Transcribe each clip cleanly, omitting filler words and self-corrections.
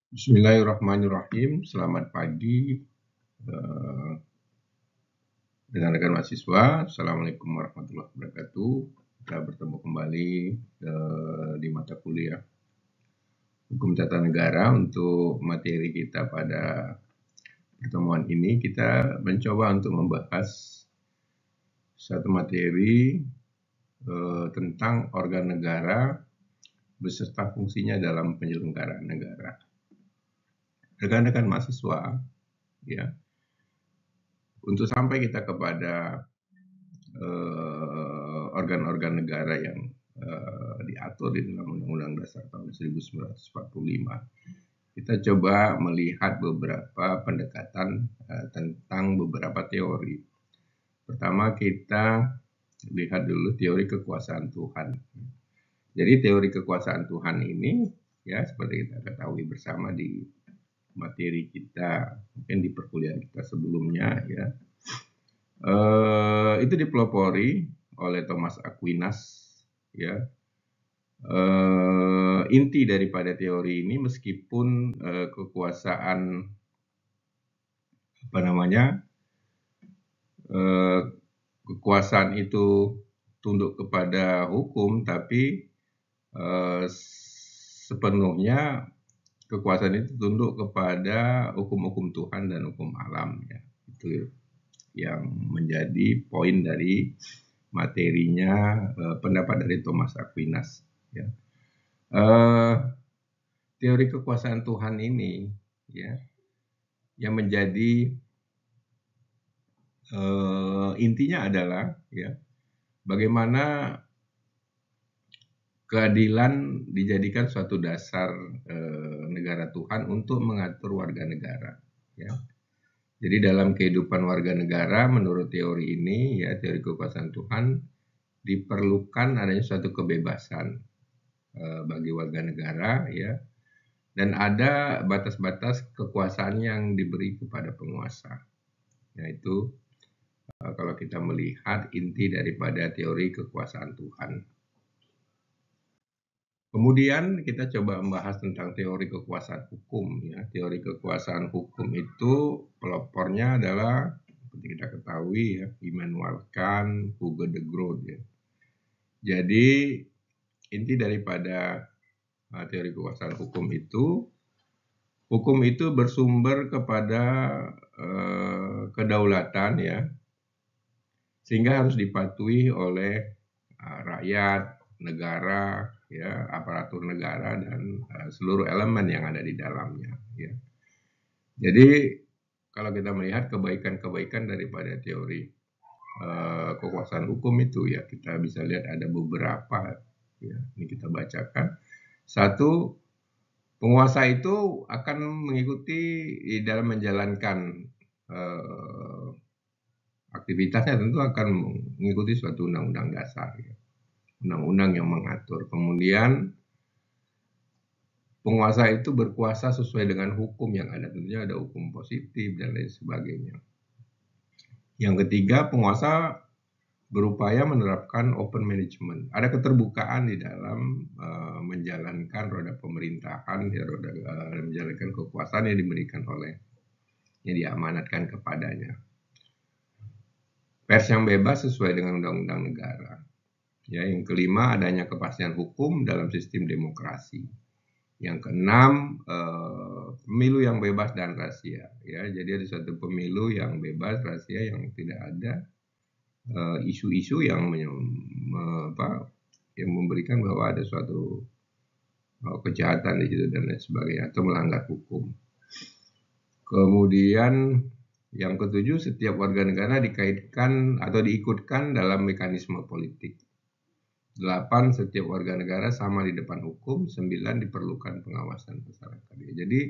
Bismillahirrahmanirrahim. Selamat pagi rekan-rekan mahasiswa. Assalamualaikum warahmatullahi wabarakatuh. Kita bertemu kembali di mata kuliah Hukum Tata Negara. Untuk materi kita pada pertemuan ini, kita mencoba untuk membahas satu materi tentang organ negara beserta fungsinya dalam penyelenggaraan negara. Rekan-rekan mahasiswa, ya, untuk sampai kita kepada organ-organ negara yang diatur di dalam Undang-Undang Dasar tahun 1945, kita coba melihat beberapa pendekatan tentang beberapa teori. Pertama, kita lihat dulu teori kekuasaan Tuhan. Jadi teori kekuasaan Tuhan ini, ya, seperti kita ketahui bersama di materi kita, mungkin di perkuliahan kita sebelumnya, ya, itu dipelopori oleh Thomas Aquinas, ya. Inti daripada teori ini, meskipun kekuasaan kekuasaan itu tunduk kepada hukum, tapi sepenuhnya kekuasaan itu tunduk kepada hukum-hukum Tuhan dan hukum alam, ya. Itu yang menjadi poin dari materinya pendapat dari Thomas Aquinas, ya. Teori kekuasaan Tuhan ini, ya, yang menjadi intinya adalah, ya, bagaimana keadilan dijadikan suatu dasar negara Tuhan untuk mengatur warga negara, ya. Jadi dalam kehidupan warga negara, menurut teori ini, ya, teori kekuasaan Tuhan, diperlukan adanya suatu kebebasan bagi warga negara, ya, dan ada batas-batas kekuasaan yang diberi kepada penguasa. Yaitu kalau kita melihat inti daripada teori kekuasaan Tuhan. Kemudian kita coba membahas tentang teori kekuasaan hukum, ya. Teori kekuasaan hukum itu pelopornya adalah, seperti kita ketahui, ya, Immanuel Kant, Hugo de Groot, ya. Jadi inti daripada teori kekuasaan hukum itu bersumber kepada kedaulatan, ya, sehingga harus dipatuhi oleh rakyat, negara, ya, aparatur negara, dan seluruh elemen yang ada di dalamnya, ya. Jadi kalau kita melihat kebaikan-kebaikan daripada teori kekuasaan hukum itu, ya, kita bisa lihat ada beberapa, ya, ini kita bacakan. Satu, penguasa itu akan mengikuti dalam menjalankan aktivitasnya, tentu akan mengikuti suatu undang-undang dasar, ya, undang-undang yang mengatur. Kemudian penguasa itu berkuasa sesuai dengan hukum yang ada, tentunya ada hukum positif dan lain sebagainya. Yang ketiga, penguasa berupaya menerapkan open management. Ada keterbukaan di dalam menjalankan roda pemerintahan, ya, menjalankan kekuasaan yang diberikan oleh, yang diamanatkan kepadanya. Pers yang bebas sesuai dengan undang-undang negara. Ya, yang kelima, adanya kepastian hukum dalam sistem demokrasi. Yang keenam, pemilu yang bebas dan rahasia. Ya, jadi ada suatu pemilu yang bebas, rahasia, yang tidak ada isu-isu yang memberikan bahwa ada suatu kejahatan di situ dan lain sebagainya, atau melanggar hukum. Kemudian yang ketujuh, setiap warga negara dikaitkan atau diikutkan dalam mekanisme politik. 8, setiap warga negara sama di depan hukum. 9, diperlukan pengawasan masyarakat. Jadi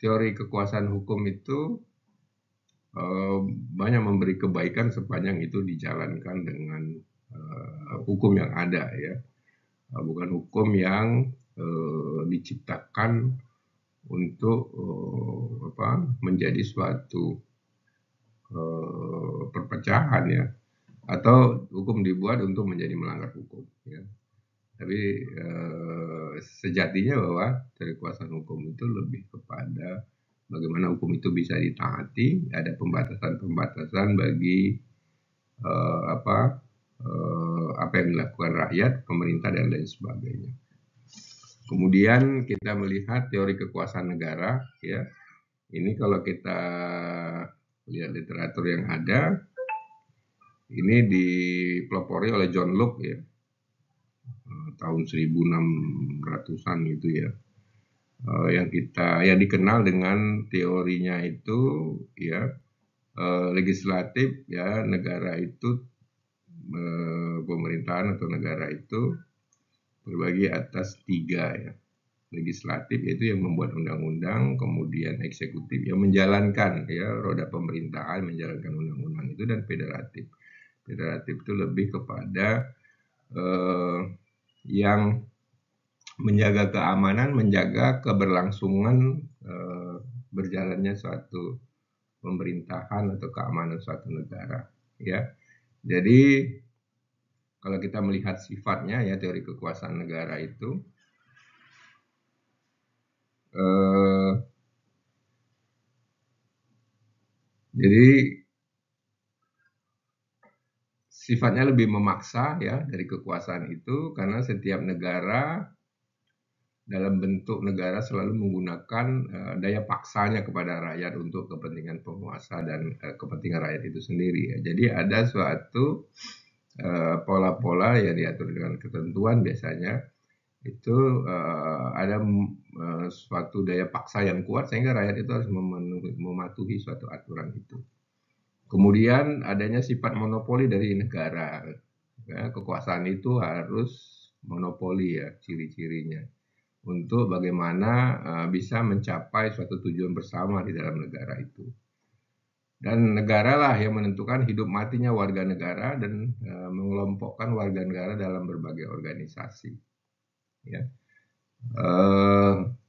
teori kekuasaan hukum itu banyak memberi kebaikan sepanjang itu dijalankan dengan hukum yang ada, ya, bukan hukum yang diciptakan untuk menjadi suatu perpecahan, ya, atau hukum dibuat untuk menjadi melanggar hukum, ya. Tapi sejatinya bahwa teori kekuasaan hukum itu lebih kepada bagaimana hukum itu bisa ditaati, ada pembatasan-pembatasan bagi apa yang dilakukan rakyat, pemerintah dan lain sebagainya. Kemudian kita melihat teori kekuasaan negara, ya. Ini kalau kita lihat literatur yang ada, ini dipelopori oleh John Locke, ya, tahun 1600-an gitu, ya. Yang dikenal dengan teorinya itu, ya, legislatif, ya, negara itu, pemerintahan atau negara itu berbagi atas 3, ya. Legislatif yaitu yang membuat undang-undang, kemudian eksekutif yang menjalankan, ya, roda pemerintahan, menjalankan undang-undang itu, dan federatif. Federatif itu lebih kepada yang menjaga keamanan, menjaga keberlangsungan berjalannya suatu pemerintahan atau keamanan suatu negara, ya. Jadi kalau kita melihat sifatnya, ya, teori kekuasaan negara itu jadi sifatnya lebih memaksa, ya, dari kekuasaan itu, karena setiap negara dalam bentuk negara selalu menggunakan daya paksanya kepada rakyat untuk kepentingan penguasa dan kepentingan rakyat itu sendiri, ya. Jadi ada suatu pola-pola yang diatur dengan ketentuan, biasanya itu ada suatu daya paksa yang kuat sehingga rakyat itu harus mematuhi suatu aturan itu. Kemudian adanya sifat monopoli dari negara, ya, kekuasaan itu harus monopoli, ya, ciri-cirinya, untuk bagaimana bisa mencapai suatu tujuan bersama di dalam negara itu. Dan negara lah yang menentukan hidup matinya warga negara dan mengelompokkan warga negara dalam berbagai organisasi, ya.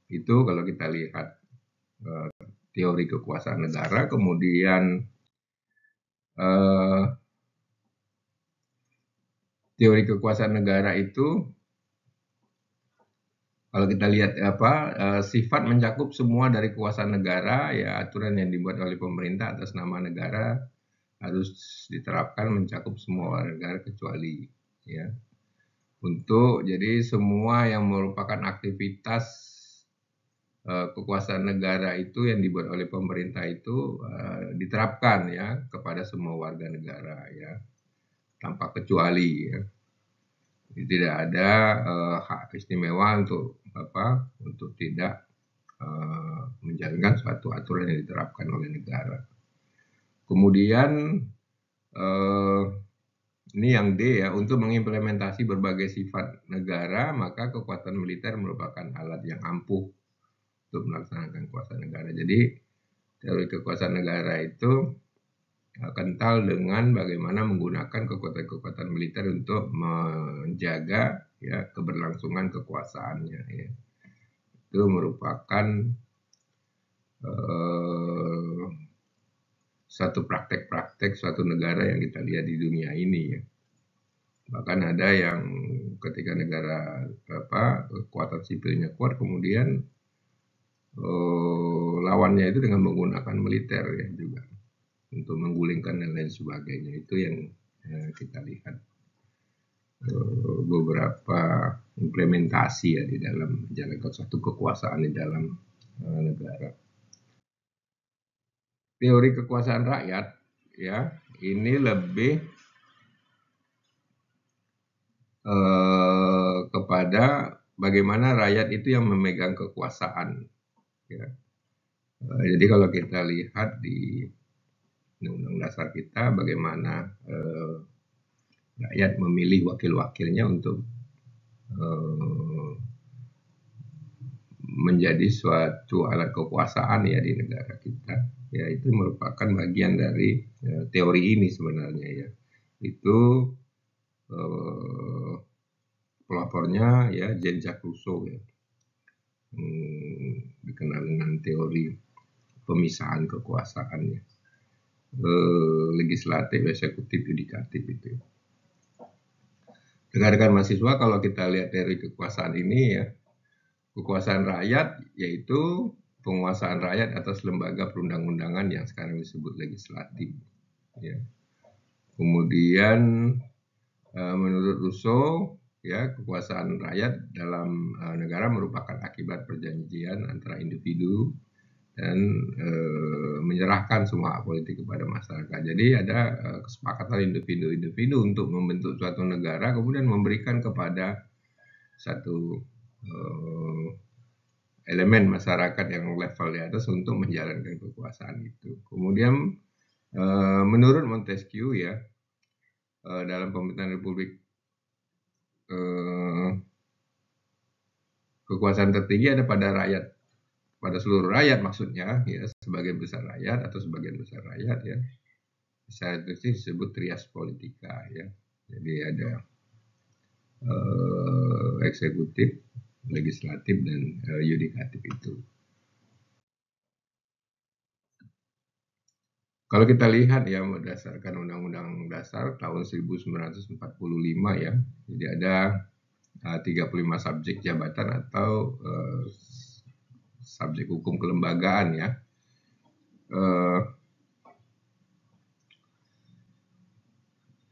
Itu kalau kita lihat teori kekuasaan negara. Kemudian teori kekuasaan negara itu kalau kita lihat sifat mencakup semua dari kekuasaan negara, ya, aturan yang dibuat oleh pemerintah atas nama negara harus diterapkan mencakup semua warga negara kecuali, ya, jadi semua yang merupakan aktivitas kekuasaan negara itu yang dibuat oleh pemerintah itu diterapkan, ya, kepada semua warga negara, ya, tanpa kecuali, ya. Tidak ada hak istimewa untuk tidak menjalankan suatu aturan yang diterapkan oleh negara. Kemudian ini yang D, ya, untuk mengimplementasi berbagai sifat negara, maka kekuatan militer merupakan alat yang ampuh untuk melaksanakan kekuasaan negara. Jadi teori kekuasaan negara itu kental dengan bagaimana menggunakan kekuatan-kekuatan militer untuk menjaga, ya, keberlangsungan kekuasaannya, ya. Itu merupakan suatu praktek-praktek suatu negara yang kita lihat di dunia ini, ya. Bahkan ada yang ketika negara kekuatan sipilnya kuat, kemudian lawannya itu dengan menggunakan militer, ya, juga untuk menggulingkan dan lain sebagainya. Itu yang kita lihat beberapa implementasi, ya, di dalam menjalankan suatu kekuasaan di dalam negara. Teori kekuasaan rakyat, ya, ini lebih kepada bagaimana rakyat itu yang memegang kekuasaan, ya. Jadi kalau kita lihat di Undang-Undang Dasar kita, bagaimana rakyat memilih wakil-wakilnya untuk menjadi suatu alat kekuasaan, ya, di negara kita, ya. Itu merupakan bagian dari teori ini sebenarnya, ya. Itu pelapornya, ya, Jean-Jacques Rousseau, ya, dikenal dengan teori pemisahan kekuasaannya, legislatif, eksekutif, yudikatif itu. Rekan-rekan mahasiswa, kalau kita lihat teori kekuasaan ini, ya, kekuasaan rakyat yaitu penguasaan rakyat atas lembaga perundang-undangan yang sekarang disebut legislatif. Ya. Kemudian menurut Rousseau, ya, kekuasaan rakyat dalam negara merupakan akibat perjanjian antara individu dan menyerahkan semua hak politik kepada masyarakat. Jadi ada kesepakatan individu-individu untuk membentuk suatu negara, kemudian memberikan kepada satu elemen masyarakat yang level di atas untuk menjalankan kekuasaan itu. Kemudian menurut Montesquieu, ya, dalam pemerintahan republik kekuasaan tertinggi ada pada rakyat, pada seluruh rakyat maksudnya, ya, sebagian besar rakyat atau sebagian besar rakyat, ya. Saya itu disebut trias politika, ya. Jadi ada eksekutif, legislatif, dan yudikatif itu. Kalau kita lihat, ya, berdasarkan Undang-Undang Dasar tahun 1945, ya, jadi ada 35 subjek jabatan atau subjek hukum kelembagaan, ya.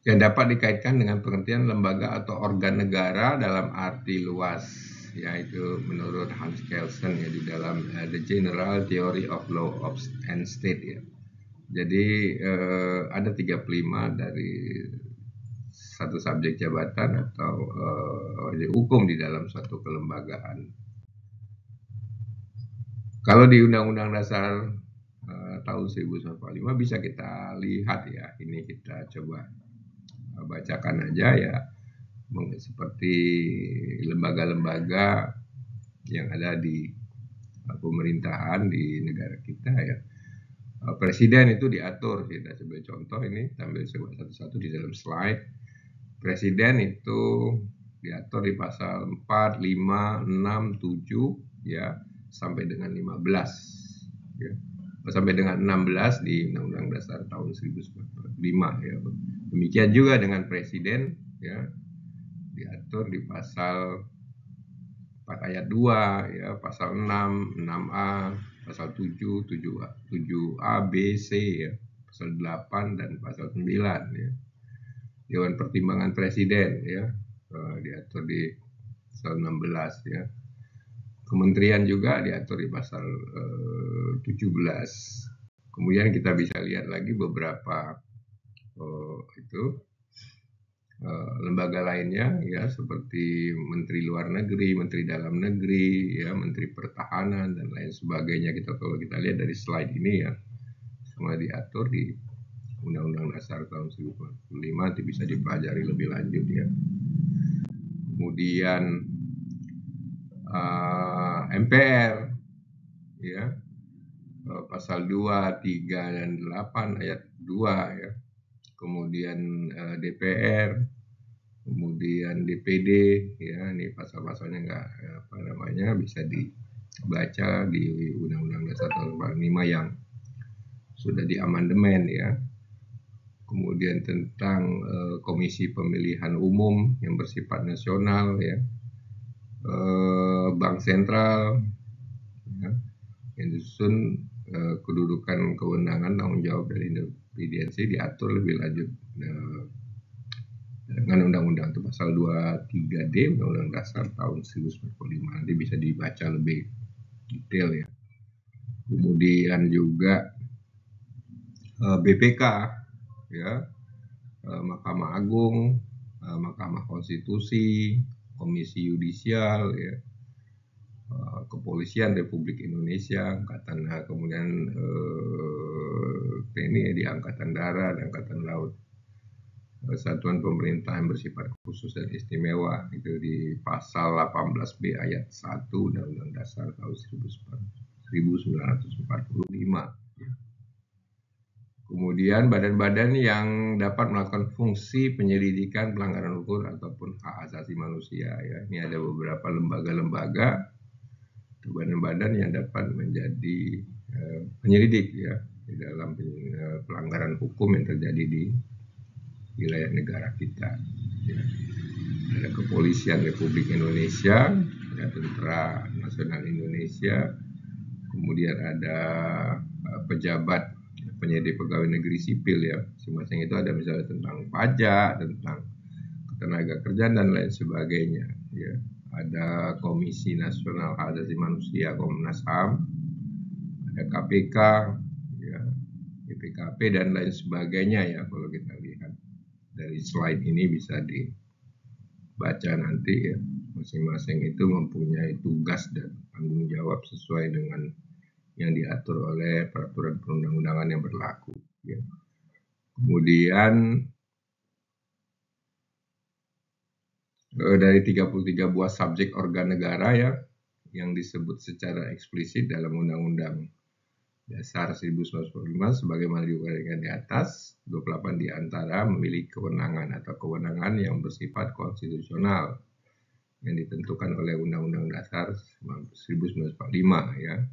Yang dapat dikaitkan dengan pengertian lembaga atau organ negara dalam arti luas, yaitu menurut Hans Kelsen, ya, di dalam The General Theory of Law and State, ya. Jadi ada 35 dari satu subjek jabatan atau hukum di dalam suatu kelembagaan. Kalau di Undang-Undang Dasar tahun 1945 bisa kita lihat, ya, ini kita coba bacakan aja, ya, seperti lembaga-lembaga yang ada di pemerintahan di negara kita, ya. Presiden itu diatur, kita sebagai contoh ini tampil satu-satu di dalam slide. Presiden itu diatur di pasal 4, 5, 6, 7, ya, sampai dengan 15, ya. Sampai dengan 16 di Undang-Undang Dasar tahun 1945, ya. Demikian juga dengan presiden, ya, diatur di pasal 4 ayat 2, ya, pasal 6, 6A, pasal 7, 7A, B, C, ya, pasal 8 dan pasal 9, ya. Dewan Pertimbangan Presiden, ya, diatur di pasal 16, ya. Kementerian juga diatur di pasal 17. Kemudian kita bisa lihat lagi beberapa lembaga lainnya, ya, seperti Menteri Luar Negeri, Menteri Dalam Negeri, ya, Menteri Pertahanan dan lain sebagainya. Kalau kita lihat dari slide ini, ya, semua diatur di Undang-Undang Dasar tahun 1945, itu bisa dipelajari lebih lanjut, ya. Kemudian MPR, ya, pasal 2, 3 dan 8 ayat 2, ya. Kemudian DPR, kemudian DPD, ya, ini pasal-pasalnya bisa dibaca di Undang-Undang Dasar tahun 45 yang sudah diamandemen, ya. Kemudian tentang Komisi Pemilihan Umum yang bersifat nasional, ya. Bank Sentral, ya, yang disusun kedudukan, kewenangan, tanggung jawab dan independensi diatur lebih lanjut dengan undang-undang itu pasal 23D Undang-Undang Dasar tahun 1945. Nanti bisa dibaca lebih detail, ya. Kemudian juga BPK, ya, Mahkamah Agung, Mahkamah Konstitusi, Komisi Yudisial, ya, Kepolisian Republik Indonesia, kemudian TNI di Angkatan Darat, Angkatan Laut, Satuan Pemerintahan bersifat khusus dan istimewa, itu di pasal 18B ayat 1 Undang-Undang Dasar tahun 1945. Kemudian badan-badan yang dapat melakukan fungsi penyelidikan pelanggaran hukum ataupun hak asasi manusia, ya. Ini ada beberapa lembaga-lembaga, badan-badan yang dapat menjadi penyelidik, ya, di dalam pelanggaran hukum yang terjadi di wilayah negara kita, ya. Ada Kepolisian Republik Indonesia, ya, ya, Tentara Nasional Indonesia, kemudian ada pejabat penyidik pegawai negeri sipil ya, masing-masing itu ada misalnya tentang pajak, tentang tenaga kerja dan lain sebagainya ya. Ada Komisi Nasional Hak Asasi Manusia Komnas HAM, ada KPK ya, BPKP dan lain sebagainya ya. Kalau kita lihat dari slide ini bisa dibaca nanti ya, masing-masing itu mempunyai tugas dan tanggung jawab sesuai dengan yang diatur oleh peraturan perundang-undangan yang berlaku ya. Kemudian dari 33 buah subjek organ negara ya yang disebut secara eksplisit dalam Undang-Undang Dasar 1945 sebagaimana diuraikan di atas, 28 di antara memiliki kewenangan atau kewenangan yang bersifat konstitusional yang ditentukan oleh Undang-Undang Dasar 1945 ya.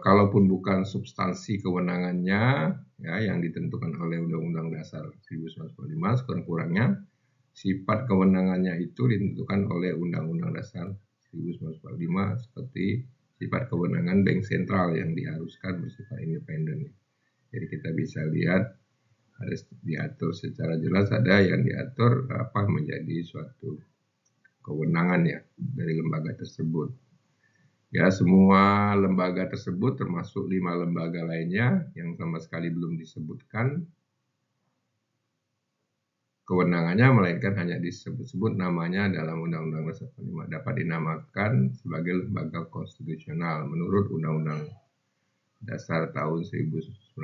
Kalaupun bukan substansi kewenangannya ya yang ditentukan oleh Undang-Undang Dasar 1945, sekurang-kurangnya sifat kewenangannya itu ditentukan oleh Undang-Undang Dasar 1945 seperti sifat kewenangan bank sentral yang diharuskan bersifat independen. Jadi kita bisa lihat harus diatur secara jelas, ada yang diatur apa menjadi suatu kewenangan ya dari lembaga tersebut. Ya, semua lembaga tersebut termasuk 5 lembaga lainnya yang sama sekali belum disebutkan kewenangannya, melainkan hanya disebut-sebut namanya dalam Undang-Undang Dasar 45, dapat dinamakan sebagai lembaga konstitusional menurut Undang-Undang Dasar tahun 1945.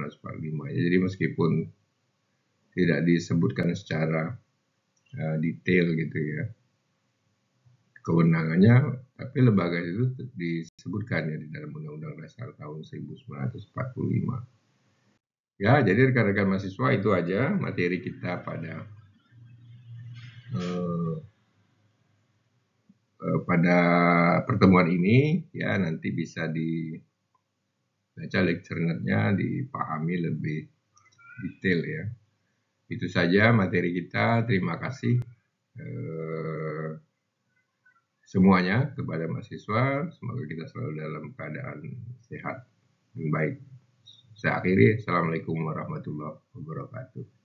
Jadi meskipun tidak disebutkan secara detail gitu ya kewenangannya, tapi lembaga itu disebutkan ya di dalam Undang-Undang Dasar tahun 1945. Ya, jadi rekan-rekan mahasiswa itu aja materi kita pada pertemuan ini ya. Nanti bisa dibaca lecture note-nya, dipahami lebih detail ya. Itu saja materi kita. Terima kasih semuanya kepada mahasiswa. Semoga kita selalu dalam keadaan sehat dan baik. Saya akhiri. Assalamualaikum warahmatullahi wabarakatuh.